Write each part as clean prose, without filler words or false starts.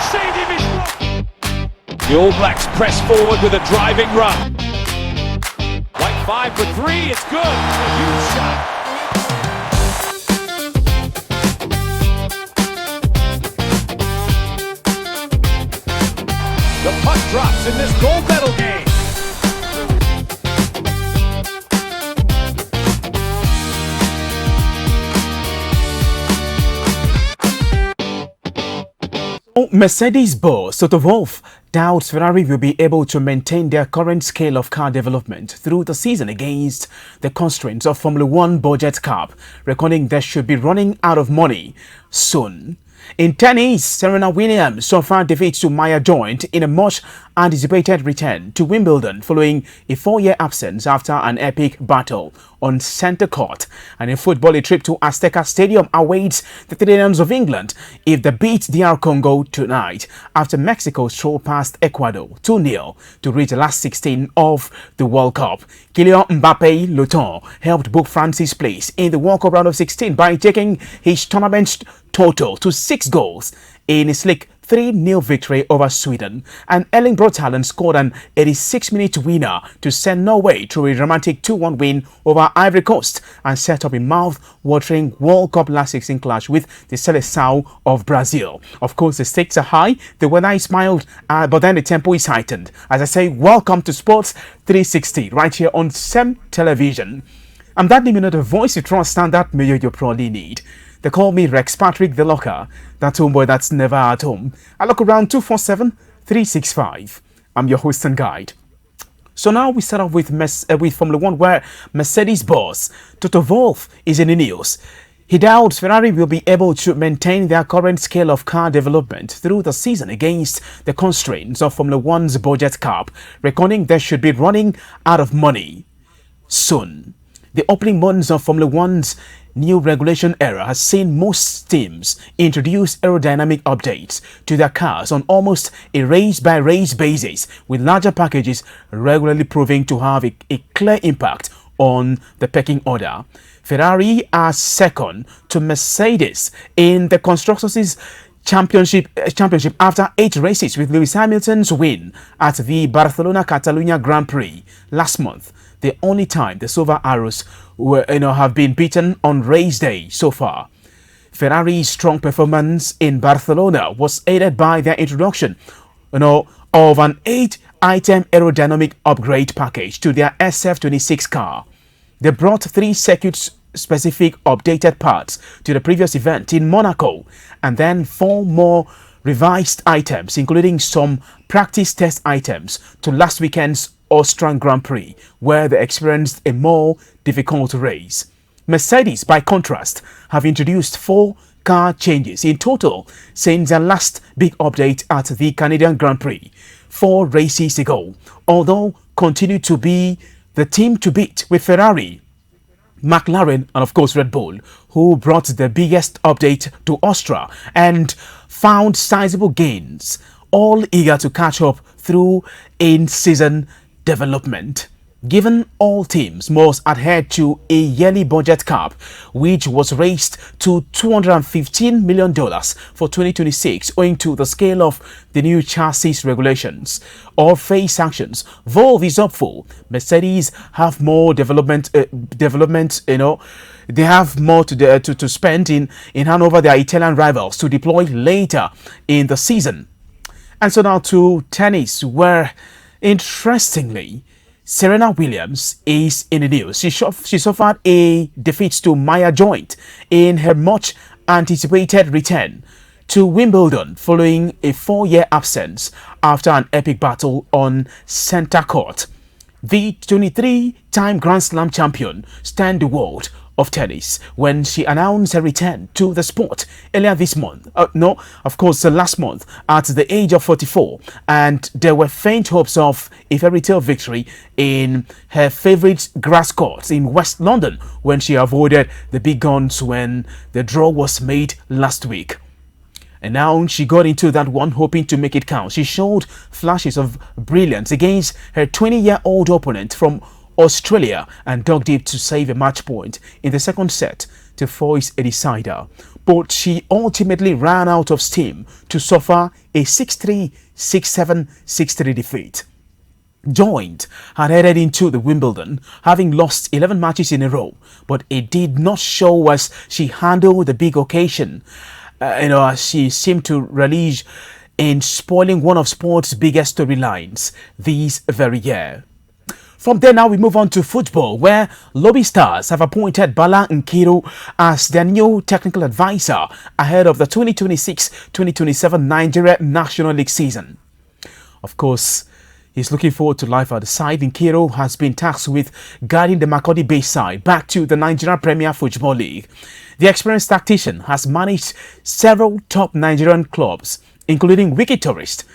Stadium is rocked. The All Blacks press forward with a driving run. White 5 for 3, it's good. A huge shot. The puck drops in this gold medal game. Mercedes boss Toto Wolff doubts Ferrari will be able to maintain their current scale of car development through the season against the constraints of Formula One budget cap, reckoning they should be running out of money soon. In tennis, Serena Williams suffered defeat to Maya Joint in a much anticipated return to Wimbledon following a 4-year absence after an epic battle on centre court. And in football, a trip to Azeteca Stadium awaits the Three Lions of England if they beat DR Congo tonight after Mexico strolled past Ecuador 2-0 to reach the last 16 of the World Cup. Kylian Mbappe Luton helped book France's place in the World Cup round of 16 by taking his tournament total to 6 goals in a slick 3-0 victory over Sweden, and Erling Braut Haaland scored an 86-minute winner to send Norway through a dramatic 2-1 win over Ivory Coast and set up a mouth-watering World Cup last 16 clash with the Seleção of Brazil. Of course, the stakes are high, the weather is mild, but then the tempo is heightened. As I say, welcome to Sports 360 right here on SEM Television. I'm that name, the voice you trust and that mayor you probably need. They call me Rex Patrick the Locker, that homeboy that's never at home. I look around 247-365. I'm your host and guide. So now we start off with Formula One, where Mercedes boss Toto Wolff is in the news. He doubts Ferrari will be able to maintain their current scale of car development through the season against the constraints of Formula One's budget cap, reckoning they should be running out of money soon. The opening months of Formula One's new regulation era has seen most teams introduce aerodynamic updates to their cars on almost a race-by-race basis, with larger packages regularly proving to have a clear impact on the pecking order. Ferrari are second to Mercedes in the Constructors' Championship after 8 races, with Lewis Hamilton's win at the Barcelona-Catalunya Grand Prix last month, the only time the Silver Arrows have been beaten on race day so far. Ferrari's strong performance in Barcelona was aided by their introduction of an 8-item aerodynamic upgrade package to their SF26 car. They brought 3 circuit-specific updated parts to the previous event in Monaco, and then 4 more revised items, including some practice test items, to last weekend's Austrian Grand Prix, where they experienced a more difficult race. Mercedes, by contrast, have introduced 4 car changes in total since their last big update at the Canadian Grand Prix 4 races ago, although continue to be the team to beat, with Ferrari, McLaren and of course Red Bull, who brought the biggest update to Austria and found sizable gains, all eager to catch up through in-season development. Given all teams must adhere to a yearly budget cap, which was raised to $215 million for 2026 owing to the scale of the new chassis regulations or face sanctions, Wolff is hopeful Mercedes have more development, they have more to spend in hand over their Italian rivals to deploy later in the season. And so now to tennis, where interestingly, Serena Williams is in the news. She suffered a defeat to Maya Joint in her much anticipated return to Wimbledon following a 4-year absence after an epic battle on centre court. The 23-time Grand Slam champion stunned the world of tennis when she announced her return to the sport earlier this month. Last month at the age of 44, and there were faint hopes of a fairy tale victory in her favourite grass courts in West London when she avoided the big guns when the draw was made last week. And now she got into that one hoping to make it count. She showed flashes of brilliance against her 20-year-old opponent from Australia and dug deep to save a match point in the second set to force a decider. but she ultimately ran out of steam to suffer a 6-3, 6-7, 6-3 defeat. Joined had headed into the Wimbledon having lost 11 matches in a row, but it did not show as she handled the big occasion. As she seemed to relish in spoiling one of sport's biggest storylines this very year. From there now we move on to football, where Lobby Stars have appointed Bala Nkiru as their new technical advisor ahead of the 2026-2027 Nigeria National League season. Of course, he's looking forward to life at the side. Nkiru has been tasked with guiding the Makurdi-based side back to the Nigeria Premier Football League. The experienced tactician has managed several top Nigerian clubs, including Wiki Tourist,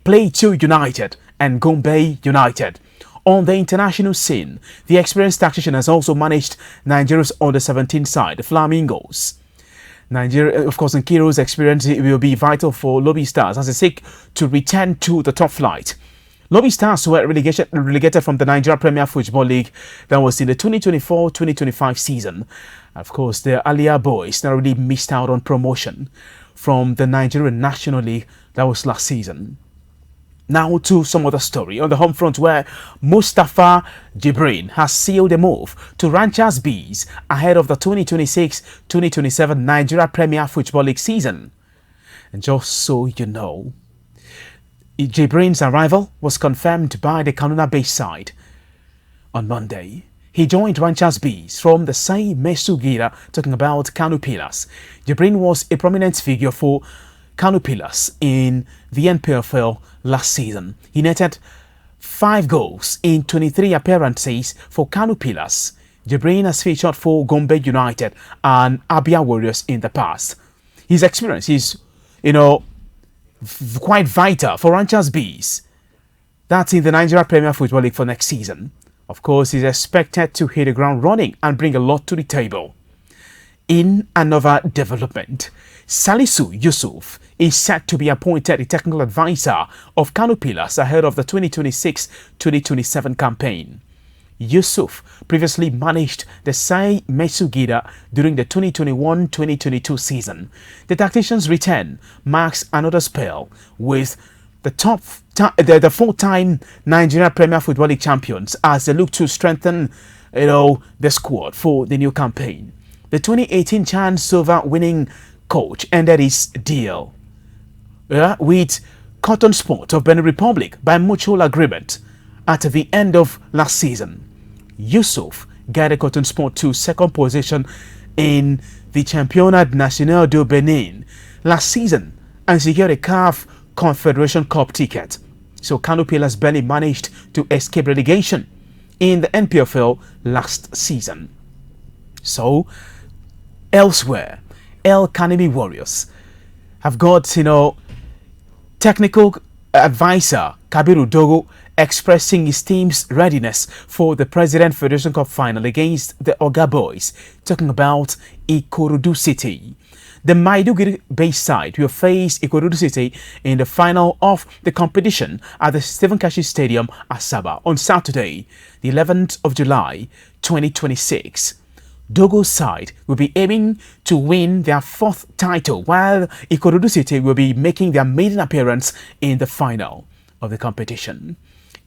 Plateau United and Gombe United. On the international scene, the experienced tactician has also managed Nigeria's under-17 side, the Flamingos. Nigeria, of course, Nkiru's experience will be vital for Lobby Stars as they seek to return to the top flight. Lobby Stars were relegated from the Nigeria Premier Football League that was in the 2024-2025 season. Of course, the Alia boys narrowly missed out on promotion from the Nigerian National League that was last season. Now to some other story on the home front, where Mustafa Jibrin has sealed a move to Ranchers Bees ahead of the 2026-2027 Nigeria Premier Football League season. And just so you know, Jibrin's arrival was confirmed by the Kaduna-based side on Monday. He joined Ranchers Bees from the same Mesugira, talking about Kano Pillars. Jibrin was a prominent figure for Kano Pillars in the NPFL last season. He netted 5 goals in 23 appearances for Kano Pillars. Jibrin has featured for Gombe United and Abia Warriors in the past. His experience is, quite vital for Ranchers Bees. That's in the Nigeria Premier Football League for next season. Of course, he's expected to hit the ground running and bring a lot to the table. In another development, Salisu Yusuf is set to be appointed the technical advisor of Kano Pillars ahead of the 2026-2027 campaign. Yusuf previously managed the Sai Mesugida during the 2021-2022 season. The tactician's return marks another spell with the 4-time Nigeria Premier Football League champions as they look to strengthen the squad for the new campaign. The 2018 Chan Silver winning coach ended his deal with Cotton Sport of Benin Republic by mutual agreement at the end of last season. Yusuf guided Cotton Sport to second position in the Championnat National du Benin last season and secured a CAF Confederation Cup ticket. So Kano Pillars barely managed to escape relegation in the NPFL last season. So elsewhere, El Kanemi Warriors have got, technical advisor Kabiru Dogo expressing his team's readiness for the President Federation Cup final against the Oga Boys, talking about Ikorodu City. The Maiduguri-based side will face Ikorodu City in the final of the competition at the Stephen Kashi Stadium, Asaba, on Saturday, the 11th of July, 2026. Dogo's side will be aiming to win their 4th title, while Ikorodu City will be making their maiden appearance in the final of the competition.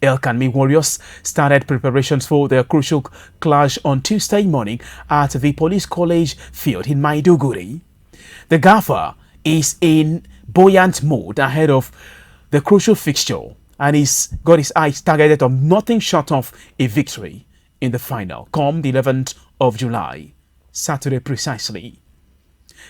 El Kanemi Warriors started preparations for their crucial clash on Tuesday morning at the Police College field in Maiduguri. The Gaffer is in buoyant mood ahead of the crucial fixture and he's got his eyes targeted on nothing short of a victory in the final come the 11th of July, Saturday precisely.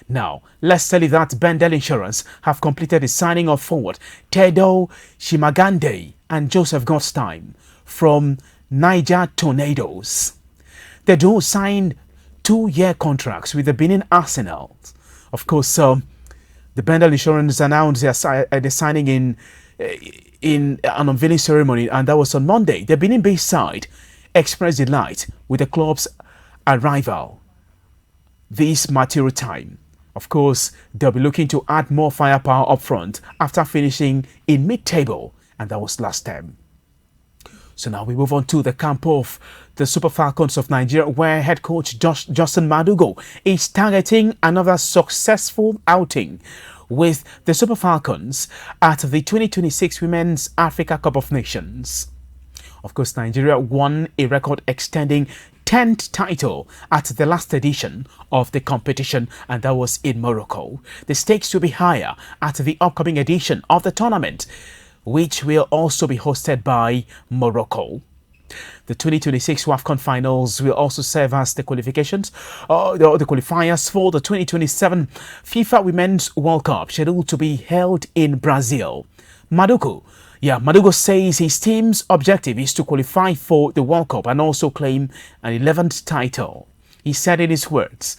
Now, let's tell you that Bendel Insurance have completed the signing of forward Tedo Shimagande and Joseph Godstime from Niger Tornadoes. The duo signed 2-year contracts with the Benin Arsenal. Of course, the Bendel Insurance announced their signing in an unveiling ceremony, and that was on Monday. The Benin-based side expressed delight with the club's arrival this material time. Of course, they'll be looking to add more firepower up front after finishing in mid-table, and that was last term. So now we move on to the camp of the Super Falcons of Nigeria, where head coach Justin Madugo is targeting another successful outing with the Super Falcons at the 2026 Women's Africa Cup of Nations. Of course, Nigeria won a record-extending 10th title at the last edition of the competition, and that was in Morocco. The stakes will be higher at the upcoming edition of the tournament, which will also be hosted by Morocco. The 2026 WAFCON finals will also serve as the qualifications, the qualifiers for the 2027 FIFA Women's World Cup, scheduled to be held in Brazil. Madugo says his team's objective is to qualify for the World Cup and also claim an 11th title. He said in his words,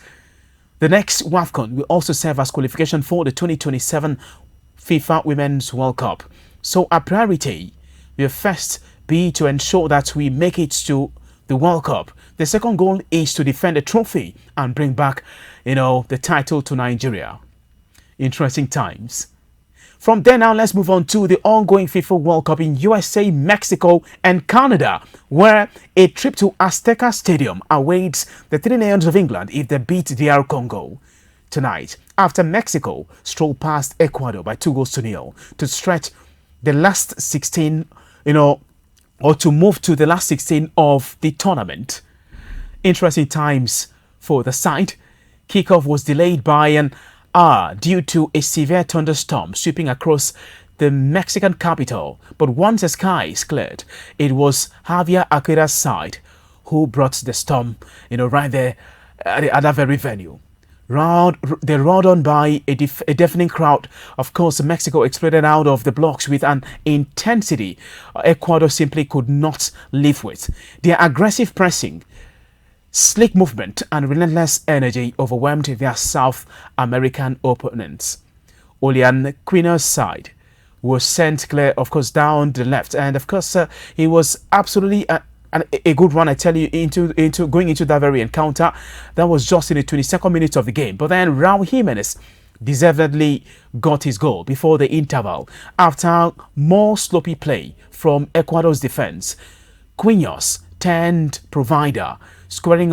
the next WAFCON will also serve as qualification for the 2027 FIFA Women's World Cup. So our priority will first be to ensure that we make it to the World Cup. The second goal is to defend the trophy and bring back, the title to Nigeria. Interesting times. From there now, let's move on to the ongoing FIFA World Cup in USA, Mexico and Canada, where a trip to Azeteca Stadium awaits the Three Lions of England if they beat DR Congo tonight, after Mexico strolled past Ecuador by 2-0 to stretch the last 16, or to move to the last 16 of the tournament. Interesting times for the side. Kickoff was delayed by an hour due to a severe thunderstorm sweeping across the Mexican capital. But once the skies cleared, it was Javier Aguirre's side who brought the storm, right there at that very venue. They rolled on by a deafening crowd. Of course, Mexico exploded out of the blocks with an intensity Ecuador simply could not live with. Their aggressive pressing, slick movement and relentless energy overwhelmed their South American opponents. Olian Quino's side was sent clear, of course, down the left, and of course he was absolutely a good run, I tell you, into going into that very encounter. That was just in the 22nd minute of the game. But then Raul Jimenez deservedly got his goal before the interval after more sloppy play from Ecuador's defense. Quino's turned provider, squaring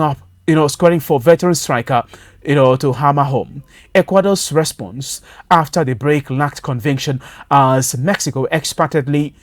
for veteran striker, to hammer home. Ecuador's response after the break lacked conviction as Mexico expertly,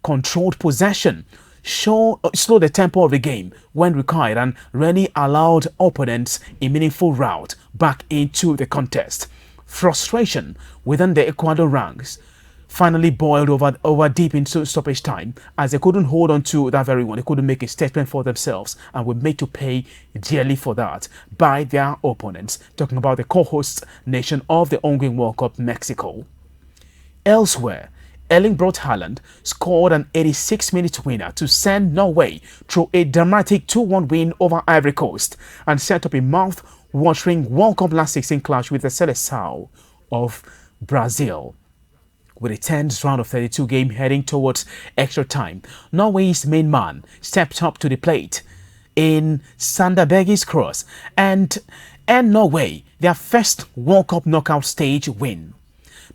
controlled possession, slow the tempo of the game when required, and really allowed opponents a meaningful route back into the contest. Frustration within the Ecuador ranks finally boiled over deep into stoppage time, as they couldn't hold on to that very one. They couldn't make a statement for themselves and were made to pay dearly for that by their opponents. Talking about the co-host nation of the ongoing World Cup, Mexico. Elsewhere, Erling Braut Haaland scored an 86-minute winner to send Norway through a dramatic 2-1 win over Ivory Coast and set up a mouth-watering World Cup last 16 clash with the Seleção of Brazil. With a tense round of 32 game heading towards extra time, Norway's main man stepped up to the plate in Sander Berge's cross and earned Norway their first World Cup knockout stage win.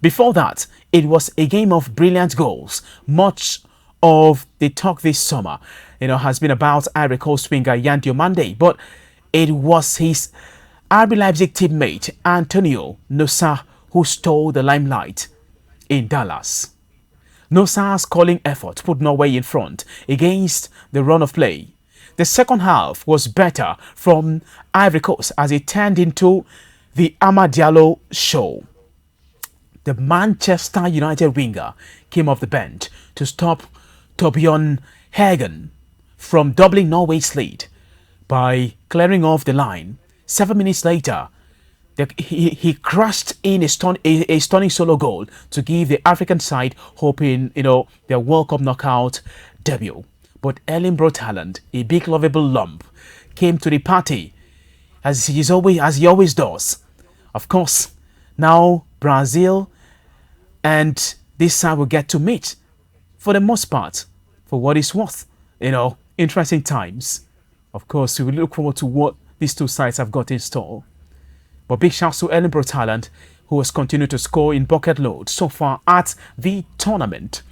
Before that, it was a game of brilliant goals. Much of the talk this summer, has been about Ivory Coast winger Yan Diomande, but it was his RB Leipzig teammate Antonio Nusa who stole the limelight in Dallas. Nusa's calling effort put Norway in front against the run of play. The second half was better from Ivory Coast as it turned into the Amad Diallo show. The Manchester United winger came off the bench to stop Torbjørn Hagen from doubling Norway's lead by clearing off the line. 7 minutes later, he crashed in a stunning solo goal to give the African side hope in their World Cup knockout debut. But Erling Braut Haaland, a big lovable lump, came to the party as he always does. Of course, now Brazil and this side will get to meet for the most part, for what it's worth. Interesting times. Of course, we will look forward to what these two sides have got in store. But big shouts to Erling Braut Haaland, who has continued to score in bucket loads so far at the tournament.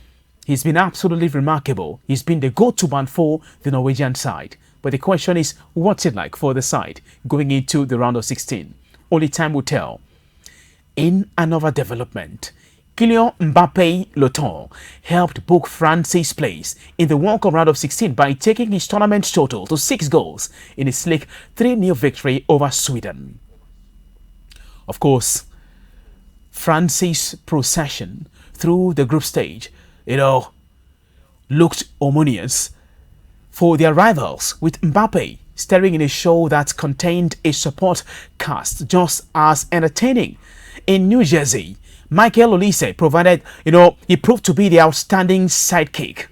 He's been absolutely remarkable. He's been the go-to man for the Norwegian side. But the question is, what's it like for the side going into the round of 16? Only time will tell. In another development, Kylian Mbappe Loton helped book France's place in the World Cup round of 16 by taking his tournament total to 6 goals in a slick 3-0 victory over Sweden. Of course, France's procession through the group stage, looked harmonious for their rivals, with Mbappe starring in a show that contained a support cast just as entertaining. In New Jersey, Michael Olise he proved to be the outstanding sidekick.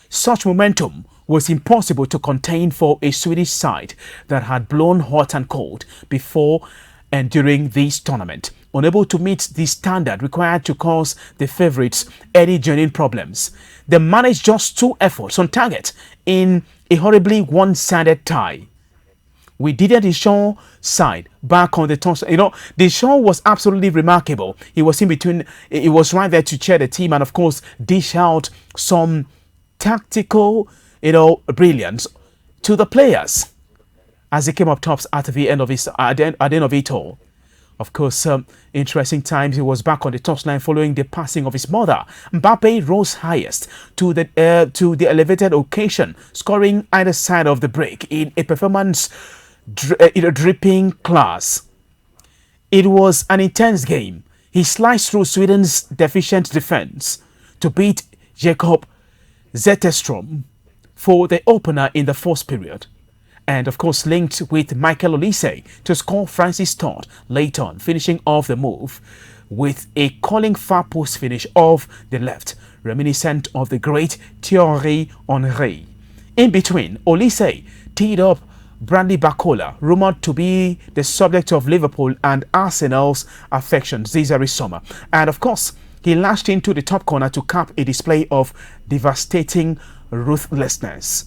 Such momentum was impossible to contain for a Swedish side that had blown hot and cold before and during this tournament, unable to meet the standard required to cause the favourites any genuine problems. They managed just 2 efforts on target in a horribly one-sided tie. We Didier Deschamps' side back on the toss. Deschamps was absolutely remarkable. He was in between. He was right there to cheer the team and, of course, dish out some tactical, brilliance to the players as he came up tops at the end of it all. Of course, interesting times. He was back on the touchline following the passing of his mother. Mbappe rose highest to the elevated occasion, scoring either side of the break in a performance dripping class. It was an intense game. He sliced through Sweden's deficient defense to beat Jakob Zetterström for the opener in the first period, and of course linked with Michael Olise to score France's third late on, finishing off the move with a calling far post finish off the left, reminiscent of the great Thierry Henry. In between, Olise teed up Brandy Bacola, rumoured to be the subject of Liverpool and Arsenal's affections this very summer, and of course he lashed into the top corner to cap a display of devastating ruthlessness.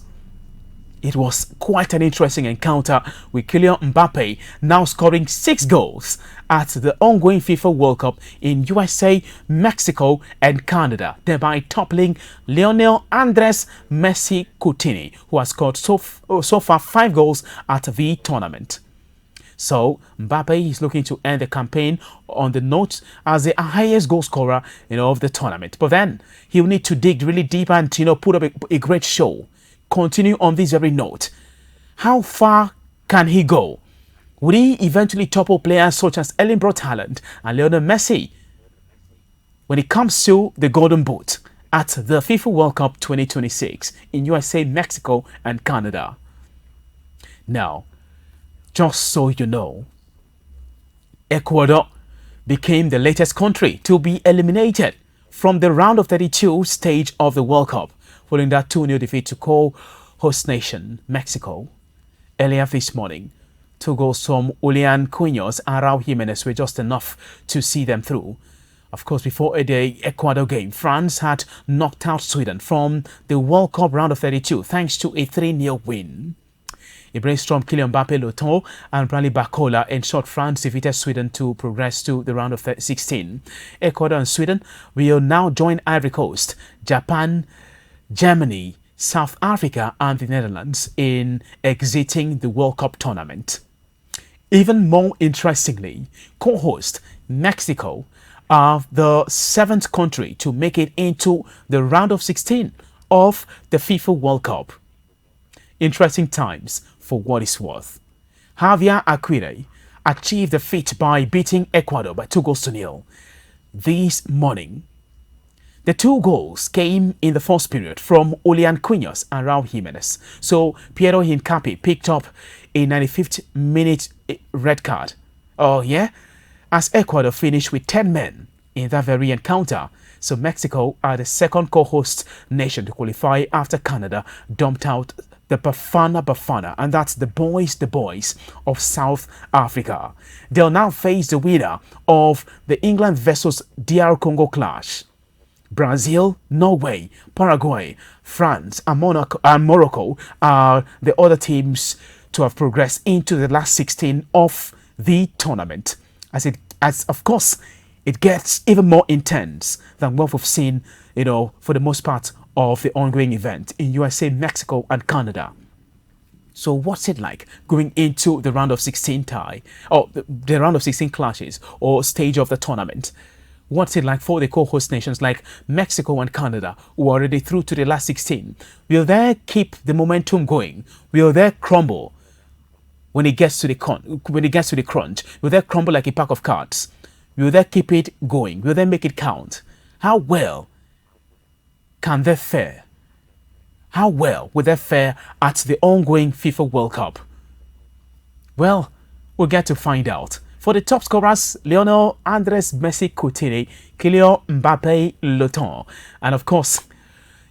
It was quite an interesting encounter, with Kylian Mbappe now scoring 6 goals at the ongoing FIFA World Cup in USA, Mexico and Canada, thereby toppling Lionel Andres Messi Coutinho, who has scored so far 5 goals at the tournament. So Mbappe is looking to end the campaign on the note as the highest goal scorer of the tournament. But then he'll need to dig really deep and put up a great show. Continue on this very note. How far can he go? Would he eventually topple players such as Erling Braut Haaland and Lionel Messi when it comes to the Golden Boot at the FIFA World Cup 2026 in USA, Mexico and Canada? Now, just so you know, Ecuador became the latest country to be eliminated from the round of 32 stage of the World Cup, following that 2-0 defeat to co-host nation Mexico. Earlier this morning, 2 goals from Julian Quinones and Raul Jimenez were just enough to see them through. Of course, before the Ecuador game, France had knocked out Sweden from the World Cup round of 32 thanks to a 3-0 win. A brainstorm Kylian Mbappe Loton and Brandy Bacola ensured France defeated Sweden to progress to the round of 16. Ecuador and Sweden will now join Ivory Coast, Japan, Germany, South Africa and the Netherlands in exiting the World Cup tournament. Even more interestingly, co-host Mexico are the 7th country to make it into the round of 16 of the FIFA World Cup. Interesting times for what it's worth. Javier Aguirre achieved the feat by beating Ecuador by 2-0 this morning. The 2 goals came in the first period from Julian Quinones and Raul Jimenez. So Piero Hincapié picked up a 95th minute red card. Oh yeah? As Ecuador finished with 10 men in that very encounter. So Mexico are the second co-host nation to qualify after Canada dumped out the Bafana, and that's the boys of South Africa. They'll now face the winner of the England versus DR Congo clash. Brazil, Norway, Paraguay, France and Morocco are the other teams to have progressed into the last 16 of the tournament. As of course, it gets even more intense than what we've seen, for the most part of the ongoing event in USA, Mexico, and Canada. So what's it like going into the round of 16 tie, or the round of 16 clashes or stage of the tournament? What's it like for the co-host nations like Mexico and Canada, who are already through to the last 16? Will they keep the momentum going? Will they crumble when it gets to the crunch? Will they crumble like a pack of cards? Will they keep it going? Will they make it count? How well can they fare? How well will they fare at the ongoing FIFA World Cup? Well, we'll get to find out. For the top scorers, Lionel Andres Messi Coutinho, Kylian Mbappe Loton. And of course,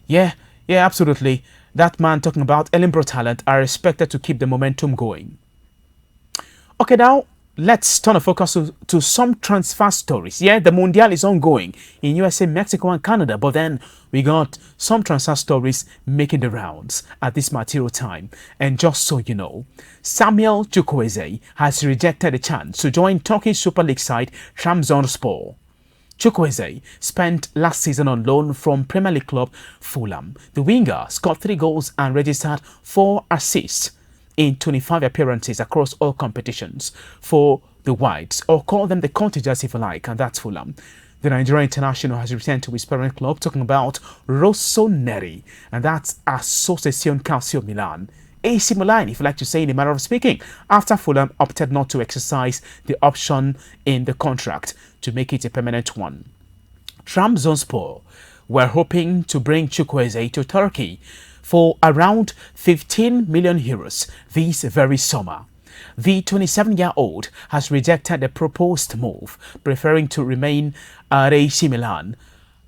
yeah, absolutely, that man talking about Erling Braut Haaland are expected to keep the momentum going. Okay, now let's turn our focus to some transfer stories. Yeah, the Mundial is ongoing in USA, Mexico, and Canada, but then we got some transfer stories making the rounds at this material time. And just so you know, Samuel Chukwueze has rejected a chance to join Turkish Super League side Trabzonspor. Chukwueze spent last season on loan from Premier League club Fulham. The winger scored 3 goals and registered 4 assists in 25 appearances across all competitions for the Whites, or call them the Contagers if you like, and that's Fulham. The Nigerian international has returned to his parent club, talking about Rossoneri, and that's Associazione Calcio Milan. AC Milan, if you like to say in a manner of speaking, after Fulham opted not to exercise the option in the contract to make it a permanent one. Trabzonspor were hoping to bring Chukwueze to Turkey for around 15 million euros this very summer. The 27-year-old has rejected the proposed move, preferring to remain at AC Milan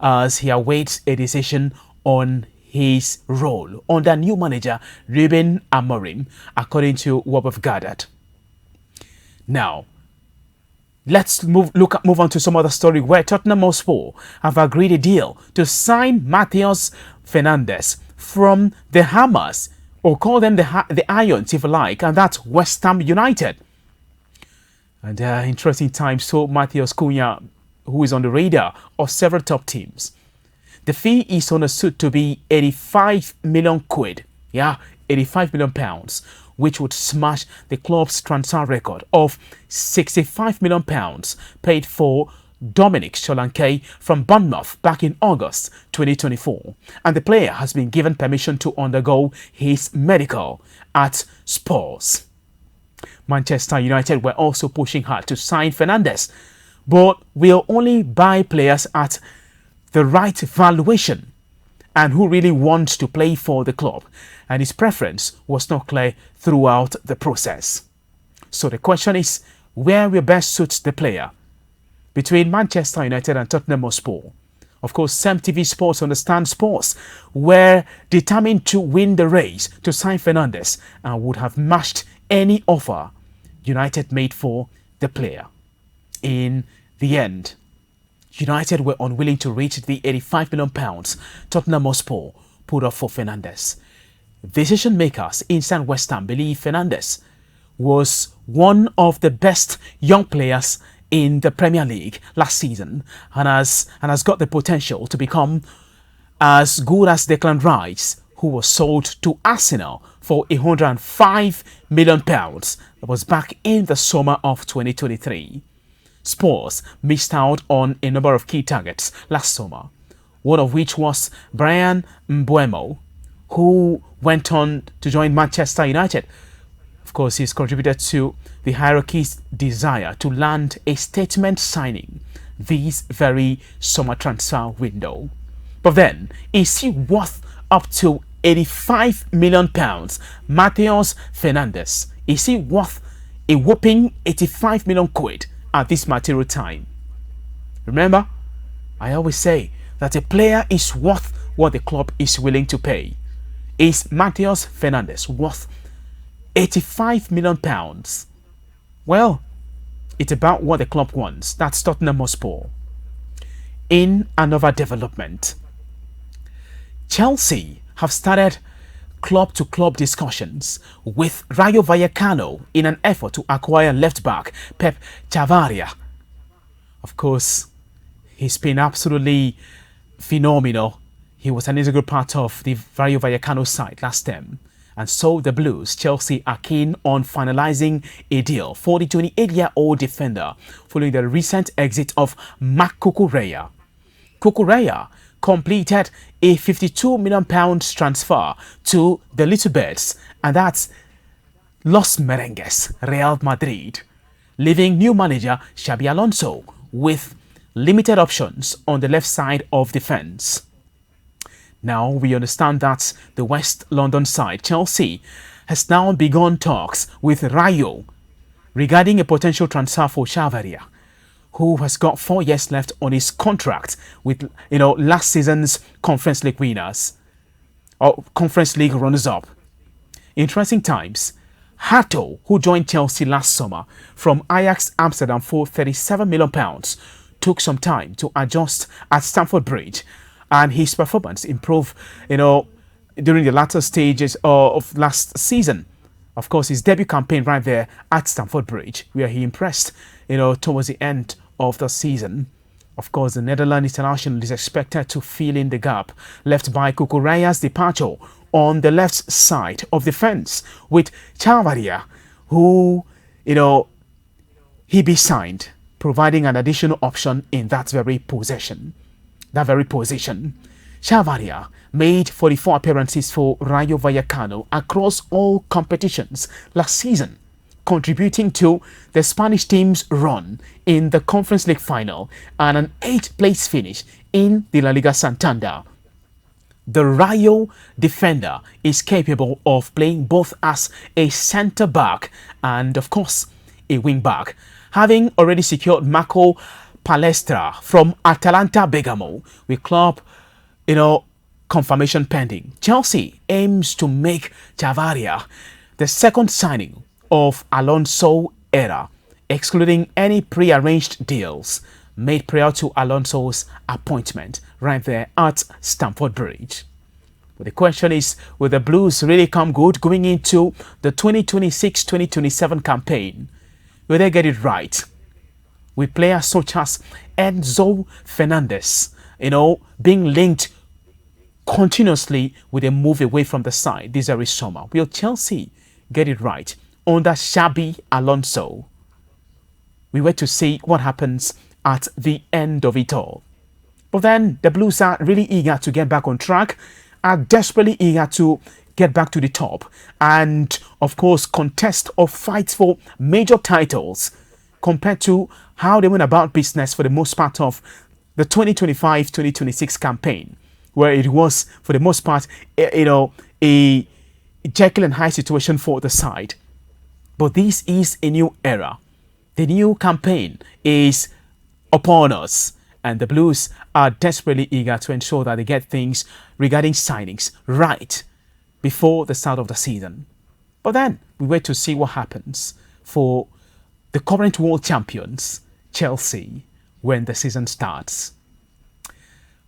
as he awaits a decision on his role under new manager Ruben Amorim, according to what we've gathered. Now, let's move on to some other story where Tottenham Hotspur have agreed a deal to sign Matheus Fernandes from the Hammers, or call them the Irons if you like, and that's West Ham United. And interesting times for Matheus Cunha, who is on the radar of several top teams. The fee is understood to be 85 million quid, 85 million pounds, which would smash the club's transfer record of 65 million pounds paid for Dominic Solanke from Bournemouth back in August 2024, and the player has been given permission to undergo his medical at Spurs. Manchester United were also pushing hard to sign Fernandes, but will only buy players at the right valuation and who really wants to play for the club, and his preference was not clear throughout the process. So the question is, where will best suit the player? Between Manchester United and Tottenham Hotspur. Of course, MTV Sports Understand Sports were determined to win the race to sign Fernandes and would have matched any offer United made for the player. In the end, United were unwilling to reach the 85 million pounds Tottenham Hotspur put up for Fernandes. Decision makers inside West Ham believe Fernandes was one of the best young players in the Premier League last season and has got the potential to become as good as Declan Rice, who was sold to Arsenal for 105 million pounds. That was back in the summer of 2023. Spurs missed out on a number of key targets last summer, one of which was Brian Mbeumo, who went on to join Manchester United. Of course, he's contributed to the hierarchy's desire to land a statement signing this very summer transfer window. But then, is he worth up to 85 million pounds? Matheus Fernandes, is he worth a whopping 85 million quid at this material time? Remember, I always say that a player is worth what the club is willing to pay. Is Matheus Fernandes worth 85 million pounds? Well, it's about what the club wants. That's Tottenham Hotspur. In another development, Chelsea have started club-to-club discussions with Rayo Vallecano in an effort to acquire left-back Pep Chavaria. Of course, He's been absolutely phenomenal. He was an integral part of the Rayo Vallecano side last term. And so the Blues, Chelsea, are keen on finalizing a deal for the 28-year-old defender following the recent exit of Marc Cucurella. Cucurella completed a £52 million transfer to the Little Birds, and that's Los Merengues, Real Madrid, leaving new manager Xabi Alonso with limited options on the left side of the fence. Now we understand that the West London side, Chelsea, has now begun talks with Rayo regarding a potential transfer for Chavaria, who has got 4 years left on his contract with last season's Conference League winners or Conference League runners-up. Interesting times. Hato, who joined Chelsea last summer from Ajax Amsterdam for £37 million, took some time to adjust at Stamford Bridge, and his performance improved, during the latter stages of last season. Of course, his debut campaign right there at Stamford Bridge, where he impressed, towards the end of the season. Of course, the Netherlands international is expected to fill in the gap left by Cucurella's departure on the left side of the fence, with Chavaria, who, he be signed, providing an additional option in that very position. Chavaria made 44 appearances for Rayo Vallecano across all competitions last season, contributing to the Spanish team's run in the Conference League final and an 8th place finish in the La Liga Santander. The Rayo defender is capable of playing both as a centre-back and, of course, a wing-back, having already secured Marco Palestra from Atalanta Bergamo with club, confirmation pending. Chelsea aims to make Chavaria the second signing of Alonso era, excluding any pre-arranged deals made prior to Alonso's appointment right there at Stamford Bridge. But the question is, will the Blues really come good going into the 2026-2027 campaign? Will they get it right? With players such as Enzo Fernandez, being linked continuously with a move away from the side this very summer. Will Chelsea get it right under Xabi Alonso? We wait to see what happens at the end of it all. But then the Blues are really eager to get back on track, are desperately eager to get back to the top, and of course contest or fight for major titles compared to how they went about business for the most part of the 2025-2026 campaign, where it was for the most part a Jekyll and Hyde situation for the side. But this is a new era. The new campaign is upon us, and the Blues are desperately eager to ensure that they get things regarding signings right before the start of the season. But then we wait to see what happens for the current world champions, Chelsea, when the season starts.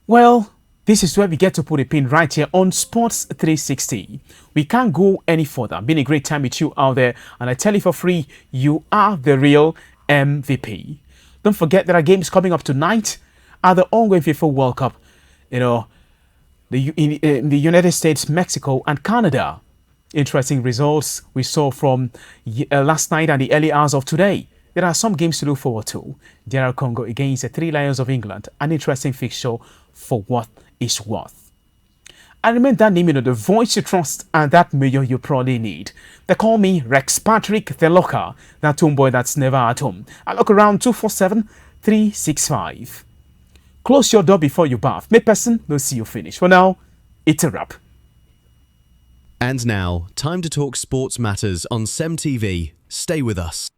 Well, this is where we get to put a pin right here on Sports 360. We can't go any further. Been a great time with you out there, and I tell you for free, you are the real MVP. Don't forget there are games coming up tonight at the ongoing FIFA World Cup. In the United States, Mexico, and Canada. Interesting results we saw from last night and the early hours of today. There are some games to look forward to. DR Congo against the Three Lions of England. An interesting fixture for what it's worth. And remember that name, the voice you trust and that mayor you probably need. They call me Rex Patrick the Locker, that homeboy that's never at home. I look around 247-365. Close your door before you bath. May person, we'll see you finish. For now, it's a wrap. And now, time to talk sports matters on SEM TV. Stay with us.